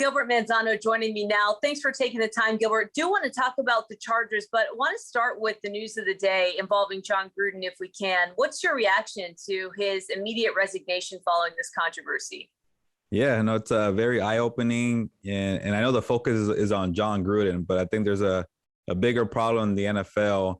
Gilbert Manzano joining me now. Thanks for taking the time, Gilbert. Do want to talk about the Chargers, but want to start with the news of the day involving Jon Gruden, if we can. What's your reaction to his immediate resignation following this controversy? Yeah, no, it's very eye-opening, and I know the focus is on Jon Gruden, but I think there's a bigger problem in the NFL.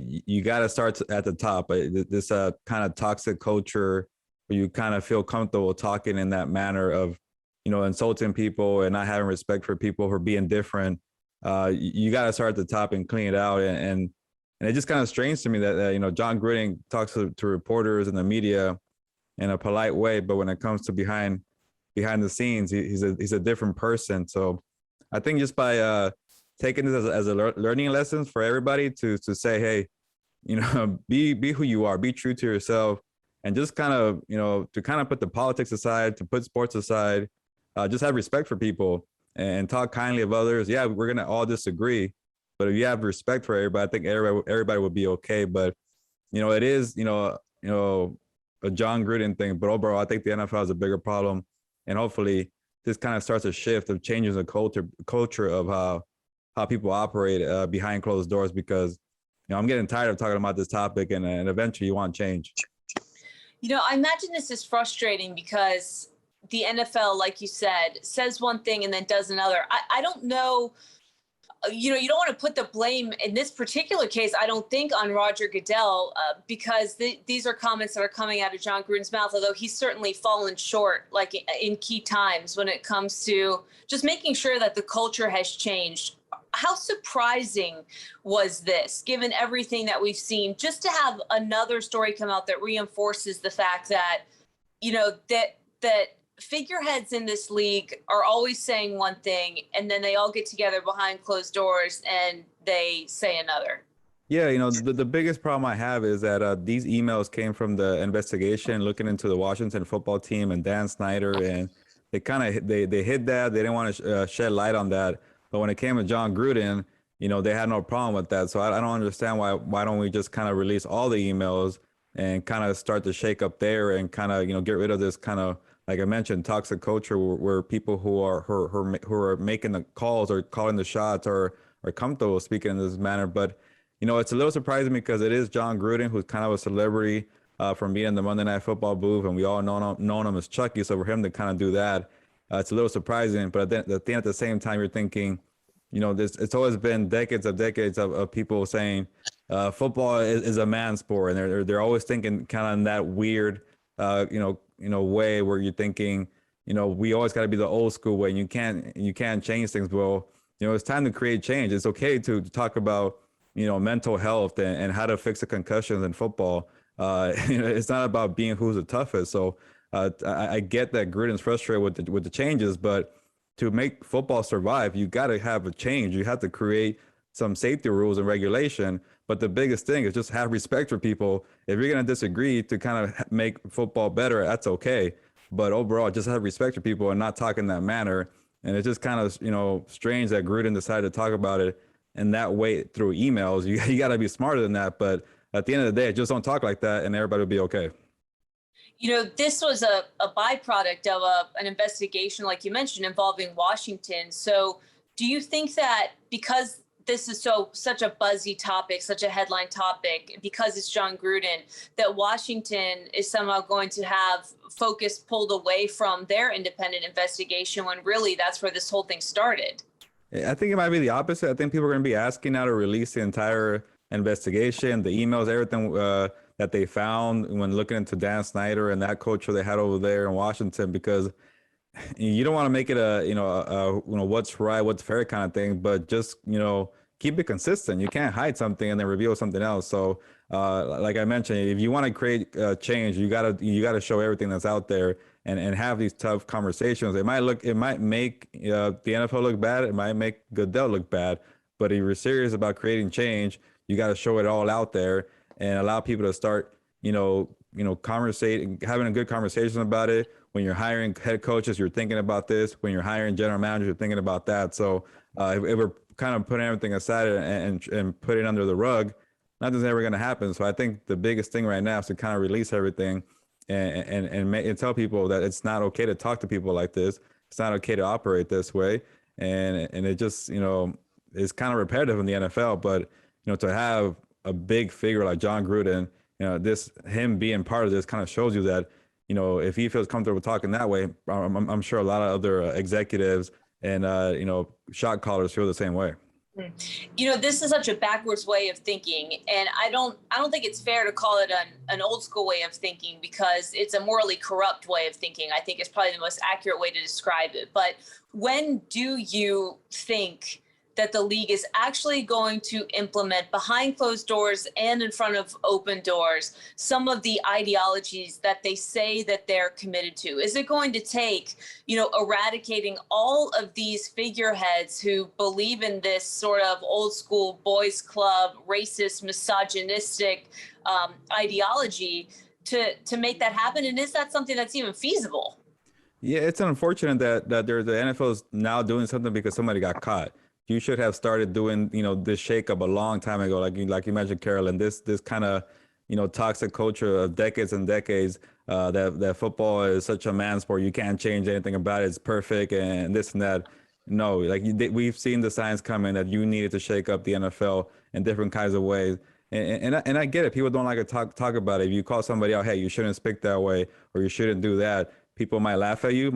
You got to start at the top. This kind of toxic culture where you kind of feel comfortable talking in that manner of, insulting people and not having respect for people for being different. You got to start at the top and clean it out. And it's just kind of strange to me that Jon Gruden talks to reporters and the media in a polite way, but when it comes to behind the scenes, he's a different person. So I think just by taking this as a learning lessons for everybody to say, hey, be who you are, be true to yourself, and just kind of, to kind of put the politics aside, to put sports aside, just have respect for people and talk kindly of others. Yeah, we're going to all disagree, but if you have respect for everybody, I think everybody would be okay. But, it is, a Jon Gruden thing, but overall, I think the NFL has a bigger problem. And hopefully this kind of starts a shift of changing the culture of how people operate behind closed doors, because, I'm getting tired of talking about this topic and eventually you want change. I imagine this is frustrating because the NFL, like you said, says one thing and then does another. I don't know. You don't want to put the blame in this particular case, I don't think, on Roger Goodell, because these are comments that are coming out of Jon Gruden's mouth, although he's certainly fallen short, like in key times when it comes to just making sure that the culture has changed. How surprising was this, given everything that we've seen, just to have another story come out that reinforces the fact that, that figureheads in this league are always saying one thing, and then they all get together behind closed doors and they say another. Yeah, the biggest problem I have is that these emails came from the investigation looking into the Washington football team and Dan Snyder, and they hid that. They didn't want to shed light on that. But when it came to Jon Gruden, they had no problem with that. So I don't understand why don't we just kind of release all the emails and kind of start to shake up there and kind of, get rid of this kind of, like I mentioned, toxic culture where people who are making the calls or calling the shots are comfortable speaking in this manner. But, it's a little surprising because it is Jon Gruden, who's kind of a celebrity from being in the Monday Night Football booth, and we all know him as Chucky. So for him to kind of do that, it's a little surprising. But at the same time, you're thinking, it's always been decades of people saying football is a man's sport, and they're always thinking kind of in that weird, way where you're thinking, we always got to be the old school way, and you can't change things. Well, it's time to create change. It's okay to talk about, mental health and how to fix the concussions in football. It's not about being who's the toughest. So I get that Gruden's frustrated with the changes, but to make football survive, you got to have a change. You have to create some safety rules and regulation. But the biggest thing is just have respect for people. If you're going to disagree to kind of make football better, that's okay. But overall, just have respect for people and not talk in that manner. And it's just kind of, strange that Gruden decided to talk about it in that way through emails. You got to be smarter than that. But at the end of the day, just don't talk like that and everybody will be okay. This was a byproduct of an investigation, like you mentioned, involving Washington. So do you think that because this is such a buzzy topic, such a headline topic, because it's Jon Gruden, that Washington is somehow going to have focus pulled away from their independent investigation when really that's where this whole thing started? I think it might be the opposite. I think people are going to be asking now to release the entire investigation, the emails, everything that they found when looking into Dan Snyder and that culture they had over there in Washington, because you don't want to make it a what's right, what's fair kind of thing, but just, keep it consistent. You can't hide something and then reveal something else. So like I mentioned, if you want to create change, you gotta show everything that's out there and have these tough conversations. It might make the NFL look bad. It might make Goodell look bad, but if you're serious about creating change, you got to show it all out there and allow people to start, conversating, having a good conversation about it. When you're hiring head coaches, you're thinking about this. When you're hiring general managers, you're thinking about that. So if we're kind of putting everything aside and putting it under the rug, nothing's ever going to happen. So I think the biggest thing right now is to kind of release everything and tell people that it's not okay to talk to people like this. It's not okay to operate this way. And it just, is kind of repetitive in the NFL. But, to have a big figure like Jon Gruden, him being part of this kind of shows you that, if he feels comfortable talking that way, I'm sure a lot of other executives and, shot callers feel the same way. This is such a backwards way of thinking, and I don't think it's fair to call it an old school way of thinking, because it's a morally corrupt way of thinking. I think it's probably the most accurate way to describe it. But when do you think that the league is actually going to implement, behind closed doors and in front of open doors, some of the ideologies that they say that they're committed to? Is it going to take, eradicating all of these figureheads who believe in this sort of old school boys club, racist, misogynistic ideology to make that happen? And is that something that's even feasible? Yeah, it's unfortunate that the NFL is now doing something because somebody got caught. You should have started doing, this shakeup a long time ago, like you mentioned, Carolyn. This kind of, toxic culture of decades and decades. That football is such a man sport. You can't change anything about it. It's perfect and this and that. No, we've seen the signs coming that you needed to shake up the NFL in different kinds of ways. And I get it. People don't like to talk about it. If you call somebody out, hey, you shouldn't speak that way, or you shouldn't do that, people might laugh at you.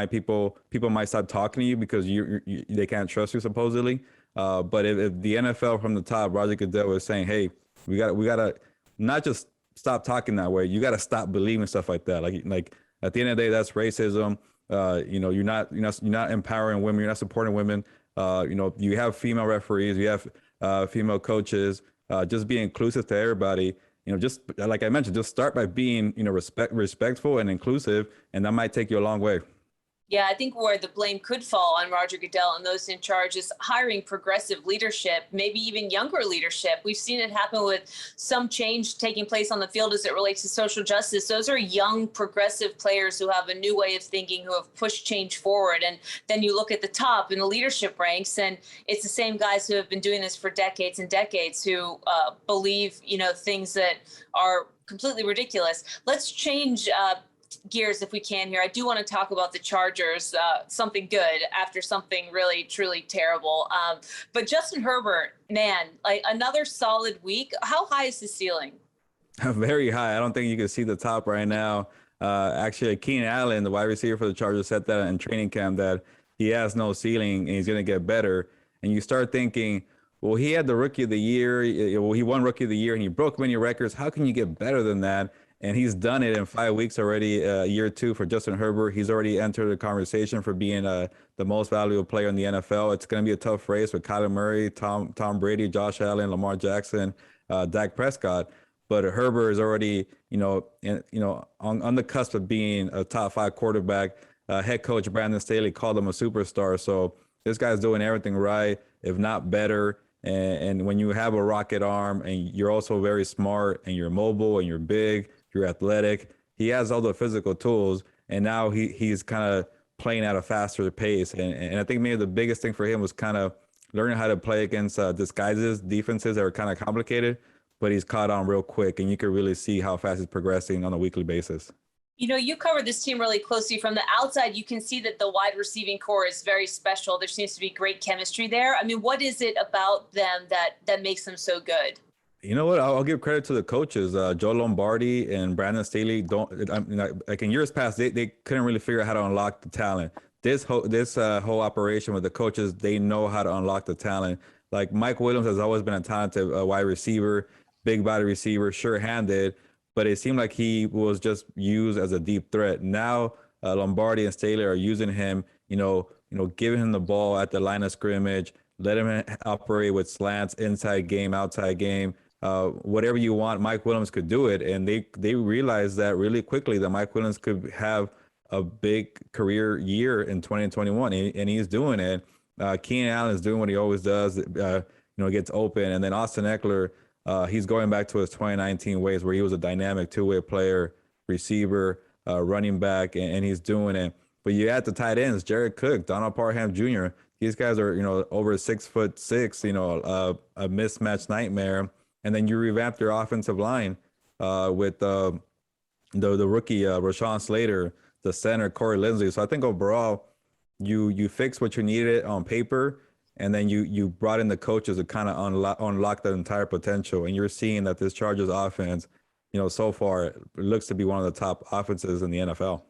People might stop talking to you because they can't trust you supposedly. But if the NFL from the top, Roger Goodell was saying, hey, we gotta not just stop talking that way. You gotta stop believing stuff like that. Like at the end of the day, that's racism. You're not empowering women. You're not supporting women. You have female referees. You have female coaches. Just be inclusive to everybody. Just like I mentioned, just start by being, respectful and inclusive, and that might take you a long way. Yeah, I think where the blame could fall on Roger Goodell and those in charge is hiring progressive leadership, maybe even younger leadership. We've seen it happen with some change taking place on the field as it relates to social justice. Those are young, progressive players who have a new way of thinking, who have pushed change forward. And then you look at the top in the leadership ranks, and it's the same guys who have been doing this for decades and decades, who believe, things that are completely ridiculous. Let's change gears if we can here. I do want to talk about the Chargers, something good after something really, truly terrible. But Justin Herbert, man, like another solid week. How high is the ceiling? Very high. I don't think you can see the top right now. Actually, Keenan Allen, the wide receiver for the Chargers, said that in training camp that he has no ceiling and he's going to get better. And you start thinking, well, he had the Rookie of the Year. Well, he won Rookie of the Year and he broke many records. How can you get better than that? And he's done it in 5 weeks already, year two for Justin Herbert. He's already entered the conversation for being the most valuable player in the NFL. It's going to be a tough race with Kyler Murray, Tom Brady, Josh Allen, Lamar Jackson, Dak Prescott. But Herbert is already, on the cusp of being a top 5 quarterback. Head coach Brandon Staley called him a superstar. So this guy's doing everything right, if not better. And when you have a rocket arm and you're also very smart and you're mobile and you're big, you're athletic, he has all the physical tools, and now he's kind of playing at a faster pace. And I think maybe the biggest thing for him was kind of learning how to play against defenses that are kind of complicated, but he's caught on real quick, and you can really see how fast he's progressing on a weekly basis. You cover this team really closely. From the outside, you can see that the wide receiving core is very special. There seems to be great chemistry there. I mean, what is it about them that makes them so good? You know what? I'll give credit to the coaches. Joe Lombardi and Brandon Staley like in years past, they couldn't really figure out how to unlock the talent. This whole operation with the coaches, they know how to unlock the talent. Like Mike Williams has always been a talented wide receiver, big body receiver, sure-handed, but it seemed like he was just used as a deep threat. Now Lombardi and Staley are using him, giving him the ball at the line of scrimmage, let him operate with slants, inside game, outside game. Whatever you want, Mike Williams could do it. And they realized that really quickly that Mike Williams could have a big career year in 2021, and he's doing it. Keenan Allen is doing what he always does, gets open. And then Austin Eckler, he's going back to his 2019 ways where he was a dynamic two-way player, receiver, running back, and he's doing it. But you add the tight ends, Jared Cook, Donald Parham Jr. These guys are, over 6'6", a mismatched nightmare. And then you revamp your offensive line with the rookie Rashawn Slater, the center Corey Linsley. So I think overall, you fix what you needed on paper, and then you brought in the coaches to kind of unlock the entire potential. And you're seeing that this Chargers offense, so far it looks to be one of the top offenses in the NFL.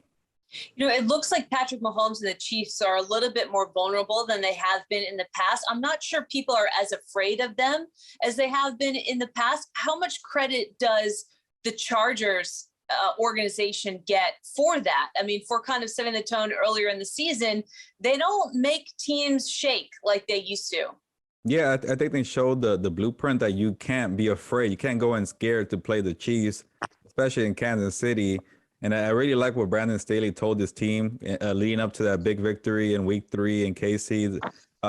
It looks like Patrick Mahomes and the Chiefs are a little bit more vulnerable than they have been in the past. I'm not sure people are as afraid of them as they have been in the past. How much credit does the Chargers organization get for that? I mean, for kind of setting the tone earlier in the season, they don't make teams shake like they used to. Yeah, I think they showed the blueprint that you can't be afraid. You can't go in scared to play the Chiefs, especially in Kansas City. And I really like what Brandon Staley told his team leading up to that big victory in Week 3 in KC.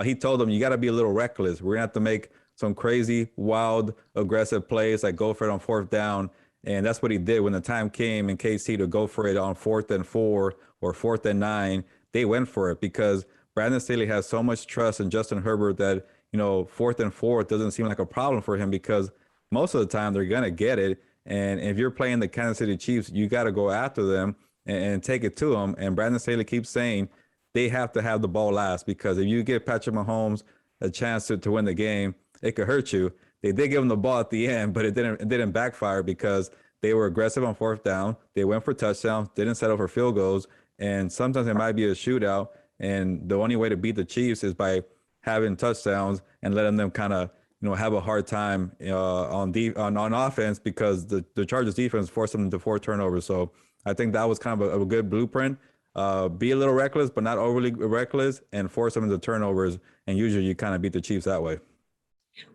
He told them, you got to be a little reckless. We're going to have to make some crazy, wild, aggressive plays, like go for it on 4th down. And that's what he did when the time came in KC to go for it on 4th and 4 or 4th and 9. They went for it because Brandon Staley has so much trust in Justin Herbert that, 4th and 4 doesn't seem like a problem for him because most of the time they're going to get it. And if you're playing the Kansas City Chiefs, you got to go after them and take it to them. And Brandon Staley keeps saying they have to have the ball last because if you give Patrick Mahomes a chance to win the game, it could hurt you. They did give him the ball at the end, but it didn't backfire because they were aggressive on 4th down. They went for touchdowns, didn't settle for field goals. And sometimes it might be a shootout. And the only way to beat the Chiefs is by having touchdowns and letting them kind of have a hard time on offense because the Chargers defense forced them into 4 turnovers. So I think that was kind of a good blueprint. Be a little reckless, but not overly reckless, and force them into turnovers. And usually you kind of beat the Chiefs that way.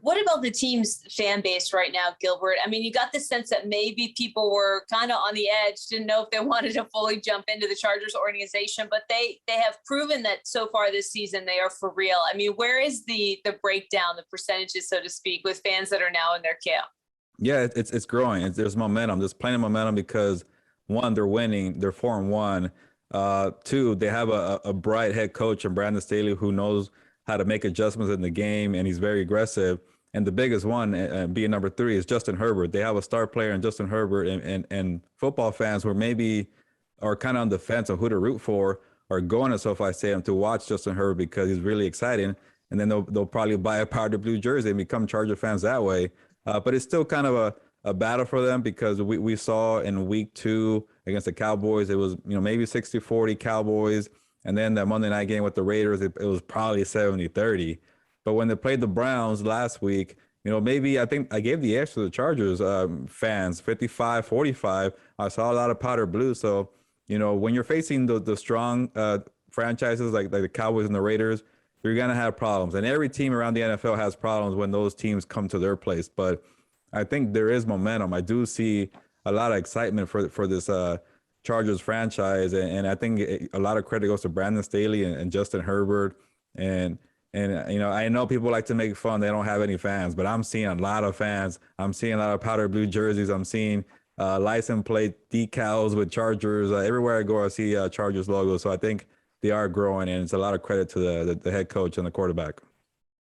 What about the team's fan base right now, Gilbert? I mean, you got the sense that maybe people were kind of on the edge, didn't know if they wanted to fully jump into the Chargers organization, but they have proven that so far this season they are for real. I mean, where is the breakdown, the percentages, so to speak, with fans that are now in their camp? Yeah, it's growing. There's momentum. There's plenty of momentum because 1, they're winning. They're 4-1. 2, they have a bright head coach in Brandon Staley who knows how to make adjustments in the game, and he's very aggressive. And the biggest one, being number 3, is Justin Herbert. They have a star player in Justin Herbert, and football fans who maybe are kind of on the fence of who to root for are going to SoFi Stadium to watch Justin Herbert because he's really exciting. And then they'll probably buy a powder blue jersey and become Charger fans that way. But it's still kind of a battle for them because we saw in Week 2 against the Cowboys, it was maybe 60-40 Cowboys. And then that Monday night game with the Raiders, it was probably 70-30. But when they played the Browns last week, maybe I think I gave the edge to the Chargers fans, 55-45. I saw a lot of powder blue. So, when you're facing the strong franchises like the Cowboys and the Raiders, you're going to have problems. And every team around the NFL has problems when those teams come to their place. But I think there is momentum. I do see a lot of excitement for this Chargers franchise, and I think a lot of credit goes to Brandon Staley and Justin Herbert, and I know people like to make fun they don't have any fans, but I'm seeing a lot of fans. I'm seeing a lot of powder blue jerseys. I'm seeing license plate decals with Chargers everywhere I go. I see Chargers logo, so I think they are growing, and it's a lot of credit to the head coach and the quarterback.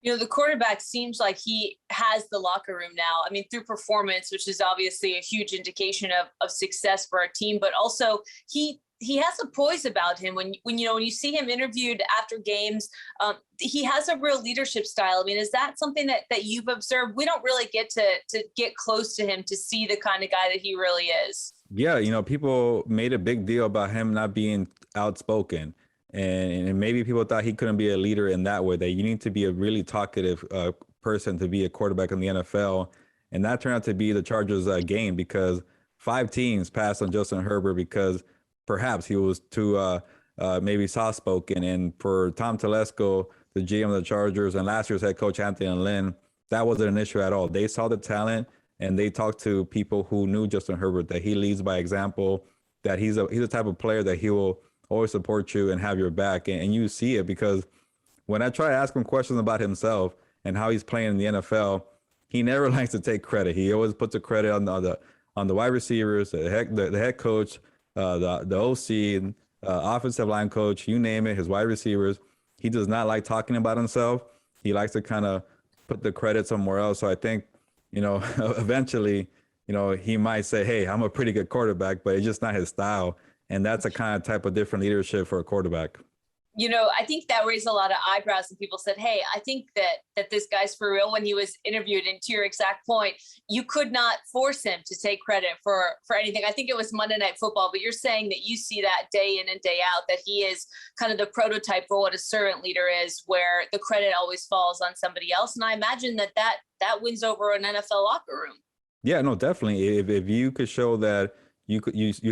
The quarterback seems like he has the locker room now. I mean, through performance, which is obviously a huge indication of success for a team, but also he has a poise about him. When you see him interviewed after games, he has a real leadership style. I mean, is that something that you've observed? We don't really get to get close to him to see the kind of guy that he really is. Yeah, people made a big deal about him not being outspoken. And maybe people thought he couldn't be a leader in that way, that you need to be a really talkative person to be a quarterback in the NFL. And that turned out to be the Chargers' game because 5 teams passed on Justin Herbert because perhaps he was too maybe soft-spoken. And for Tom Telesco, the GM of the Chargers, and last year's head coach Anthony Lynn, that wasn't an issue at all. They saw the talent, and they talked to people who knew Justin Herbert, that he leads by example, that he's a type of player that he will always support you and have your back. And you see it because when I try to ask him questions about himself and how he's playing in the NFL, he never likes to take credit. He always puts the credit on the wide receivers, the head coach, the OC, offensive line coach, you name it, his wide receivers. He does not like talking about himself. He likes to kind of put the credit somewhere else. So I think, eventually, he might say, hey, I'm a pretty good quarterback, but it's just not his style. And that's a kind of type of different leadership for a quarterback. I think that raised a lot of eyebrows, and people said, hey, I think that this guy's for real when he was interviewed. And to your exact point, you could not force him to take credit for anything. I think it was Monday Night Football, but you're saying that you see that day in and day out, that he is kind of the prototype for what a servant leader is, where the credit always falls on somebody else. And I imagine that wins over an NFL locker room. Yeah, no, definitely. If you could show that you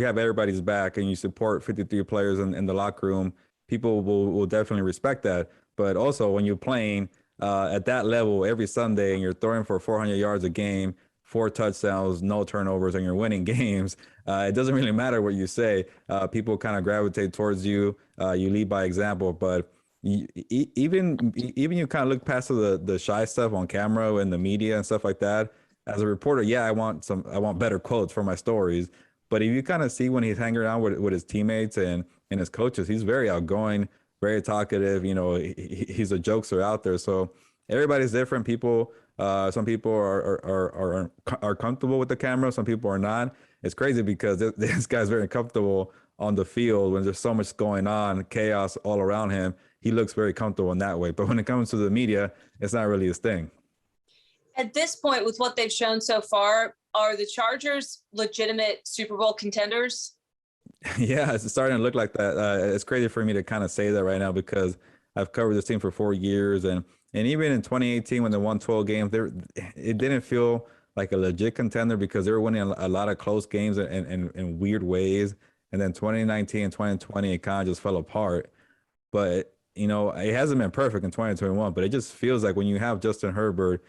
have everybody's back and you support 53 players in the locker room, people will definitely respect that. But also when you're playing at that level every Sunday and you're throwing for 400 yards a game, 4 touchdowns, no turnovers, and you're winning games, it doesn't really matter what you say. People kind of gravitate towards you. You lead by example. But even you kind of look past the shy stuff on camera and the media and stuff like that. As a reporter, yeah, I want better quotes for my stories. But if you kind of see when he's hanging around with his teammates and his coaches, he's very outgoing, very talkative. He's a jokester out there. So everybody's different. Some people are comfortable with the camera. Some people are not. It's crazy because this guy's very comfortable on the field when there's so much going on, chaos all around him. He looks very comfortable in that way. But when it comes to the media, it's not really his thing. At this point, with what they've shown so far, are the Chargers legitimate Super Bowl contenders? Yeah, it's starting to look like that. It's crazy for me to kind of say that right now because I've covered this team for 4 years, and even in 2018 when they won 12 games, it didn't feel like a legit contender because they were winning a lot of close games in weird ways. And then 2019 and 2020, it kind of just fell apart. But it hasn't been perfect in 2021. But it just feels like when you have Justin Herbert,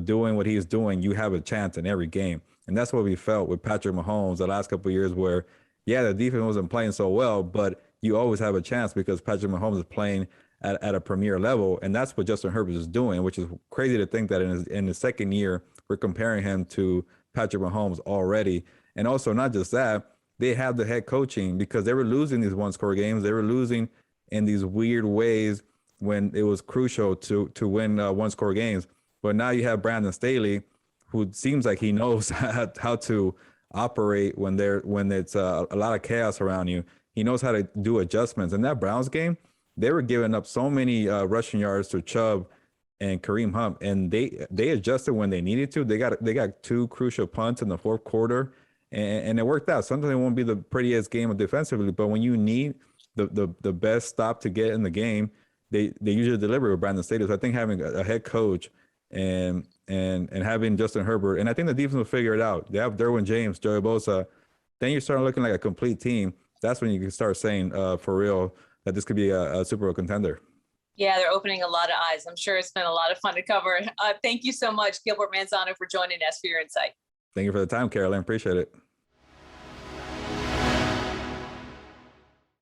doing what he's doing, you have a chance in every game. And that's what we felt with Patrick Mahomes the last couple of years where, yeah, the defense wasn't playing so well, but you always have a chance because Patrick Mahomes is playing at a premier level. And that's what Justin Herbert is doing, which is crazy to think that in his second year, we're comparing him to Patrick Mahomes already. And also not just that, they have the head coaching because they were losing these one-score games. They were losing in these weird ways when it was crucial to win one-score games. But now you have Brandon Staley, who seems like he knows how to operate when it's a lot of chaos around you. He knows how to do adjustments. In that Browns game, they were giving up so many rushing yards to Chubb and Kareem Hunt, and they adjusted when they needed to. They got 2 crucial punts in the fourth quarter, and it worked out. Sometimes it won't be the prettiest game defensively, but when you need the best stop to get in the game, they usually deliver with Brandon Staley. So I think having a head coach and having Justin Herbert, and I think the defense will figure it out. They have Derwin James, Joey Bosa. Then you start looking like a complete team. That's when you can start saying for real that this could be a Super Bowl contender. Yeah, they're opening a lot of eyes. I'm sure it's been a lot of fun to cover. Thank you so much, Gilbert Manzano, for joining us for your insight. Thank you for the time, Carolyn. Appreciate it.